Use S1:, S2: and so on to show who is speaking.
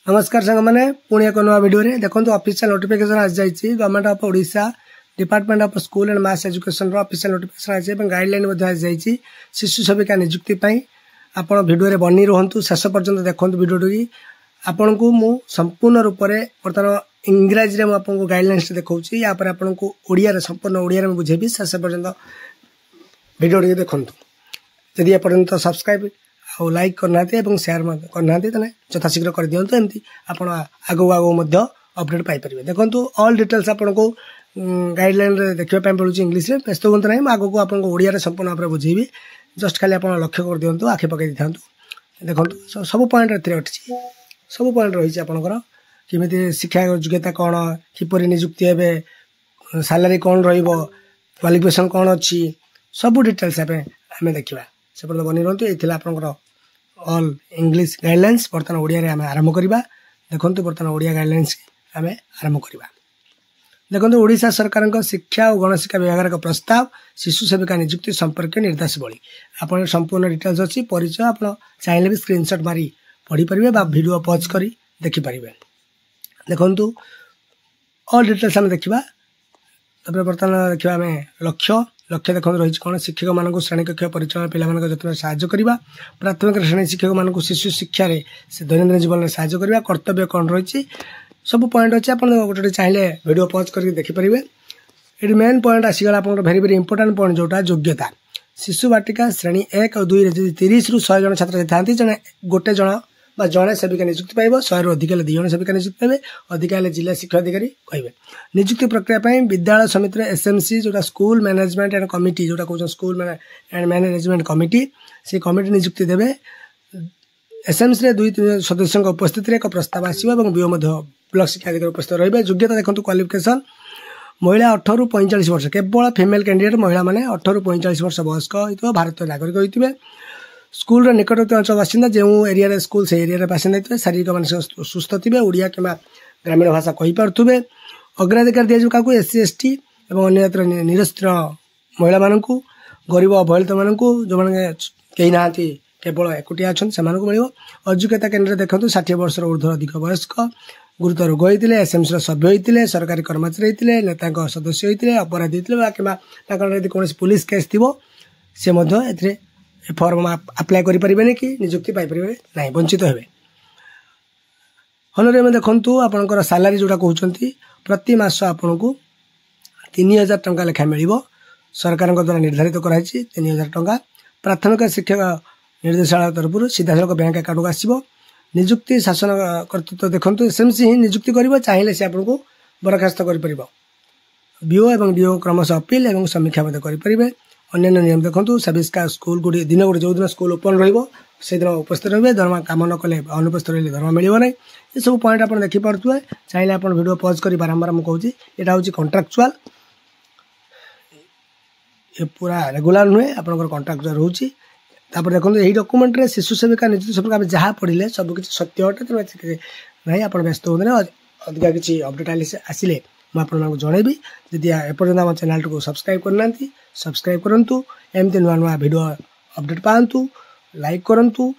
S1: नमस्कार सांग मैंने पुणी एक नुआ वीडियो रे देखो ऑफिशियल नोटिफिकेशन आ जाइए government of Odisha department of school and mass education official notification आ जाए गाइडलाइन आ जाइए शिशु सेविका नियुक्ति आप वीडियो रे बनी रुहतु शेष पर्यंत देखो वीडियो टी आपन को मु संपूर्ण रूप से बर्तमान इंग्राजी में आपको गाइडलाइंस देखा यापर आपको ओडिया संपूर्ण ओडिया में बुझेबी शेष पर्यंत वीडियो टी देखु यदि एपर्यंत सब्सक्राइब और लाइक करना शेयर करना यथाशीघ्र कर दिंतु एमती आप आगो अपडेट पाइपर देखो ऑल डिटेल्स आपन को गाइडलाइन देखा मिलूँ इंग्लीश में व्यस्त हूँ ना आगे को आपको ओडिया संपूर्ण भाव बुझेबी जस्ट खाली आप लक्ष्य कर दिंतु आखि पकई था देखो सब पॉइंट अच्छी सब पॉइंट रही आपंकर किमी शिक्षा योग्यता कौन किपर नियुक्ति हे सालारी कौन क्वालिफिकेशन कौन अच्छी सब डिटेल्स आम देखा से बनी रुहतु ये आपंकर ऑल इंग्लिश गाइडलाइंस बर्तमान ओडिया आम आरंभ करवा देखो बर्तमान ओडिया गाइडलाइंस आम आरंभ करवा देखो ओडिशा सरकार शिक्षा और गणशिक्षा विभाग का प्रस्ताव शिशु सेविका नियुक्ति संपर्क निर्देशावली आप संपूर्ण डिटेल्स अच्छी परिचय आप चाहिए भी स्क्रीनशॉट मारी पढ़ी पारे वीडियो पॉज कर देखिपारे देखु ऑल डिटेल्स आम देखा बर्तमान देखा आम लक्ष्य लक्ष्य देखो रही कौन शिक्षक मानक श्रेणी कक्ष परिचालन पिला जत्न साहय करवा प्राथमिक श्रेणी शिक्षक मानक शिशु शिक्षा से दैनंदिन जीवन में साहय करवा कर्तव्य कौन रही सब पॉइंट अच्छे आप गोटे चाहिए वीडियो पॉज करके देखिपारे ये मेन पॉइंट आसीगला आप भेरी भेरी इंपोर्टाट पॉइंट जोटा योग्यता शिशु बाटिका श्रेणी 1 और 2 रे 30 रू 100 जन छात्र था जड़े गोटे जन जड़े सेविका नियुक्ति पाइब 100 रु अधिक 2 जन सेविका नियुक्ति पाइबे अधिक जिला शिक्षा अधिकारी कहे नियुक्ति प्रक्रिया विद्यालय समिति एसएमसी जोटा स्कूल मैनेजमेंट एंड कमिटी जोटा कहते स्कूल एंड मैनेजमेंट कमिटी से कमिटी नियुक्ति देवे एसएमसी 2-3 सदस्यों उपस्थित एक प्रस्ताव आसो बीओ ब्लॉक शिक्षा अधिकारी उपस्थित रही योग्यता देखो क्वालिफिकेशन महिला 18 रू 45 वर्ष केवल फीमेल कैंडिडेट महिला मैंने 18 रू 45 वर्ष वयस्क हो भारतीय नागरिक होते स्कूल निकटवर्ती अंचल बासिंदा जो एरिया स्कूल से एरिया बासिंदा होते शारीरिक मानसिक सुस्थ थे ओडिया कि ग्रामीण भाषा कहीपे अग्राधिकार दिया क्या एससी एसटी और अन्य निरस्त्र महिला मानक गरीब अवहेलित मानक जो मैंने कहीं ना केवल एकुटिया अच्छा से मिल अयोग्यता केन्द्र देखो 60 वर्ष ऊर्ध्व अधिक वयस्क गुरुतर रोग होते एसएमसी सभ्य होते सरकारी कर्मचारी होते नेता सदस्य होते अपराधी होते कि कौन पुलिस केस थी सी फॉर्म अप्लाई करें कि नियुक्ति पाइपर ना वंचित हे हनरे में देखु आपंकर सालारी जोटा कहते प्रति मास आपन को 3000 टंका लेखा मिल सरकार द्वारा निर्धारित कराई 3000 टंका प्राथमिक शिक्षक निर्देशालय तरफ सीधासख बैंक अकाउंट को आसो नियुक्ति शासन कर्तृत्व देखो एसएमसी ही नियुक्ति कर चाहिए से आपको बरखास्त कर बीओ और डीओ क्रमशः अपील और समीक्षा करें अन्य नियम देखो सबिस्का स्कूल गुड़ी दिन गुड़ी जो दिन स्कूल ओपन रही उपस्थित रही दरमा काम न कले अनुपस्थित रही दरमा मिलना ये सब पॉइंट आप देखिपे चाहिए आप वीडियो पॉज कर बारंबार मुझे यहाँ हूँ कंट्राक्चुआल ये पूरा रेगुलर नुहे आप कंट्राक्चुआल रोचे देखो यही डॉक्यूमेंट रे शिशु सेविका नियुक्ति संपर्क में जहाँ पढ़ले सबकि सत्य अटे ना आप व्यस्त होते अधिका किसी अपडेट आसिले मुझे जनइबी जदि एपर्यंत आम चैनल को सब्सक्राइब करना सब्सक्राइब करूँ एमती नुआ नुआ वीडियो अपडेट पातु लाइक करूँ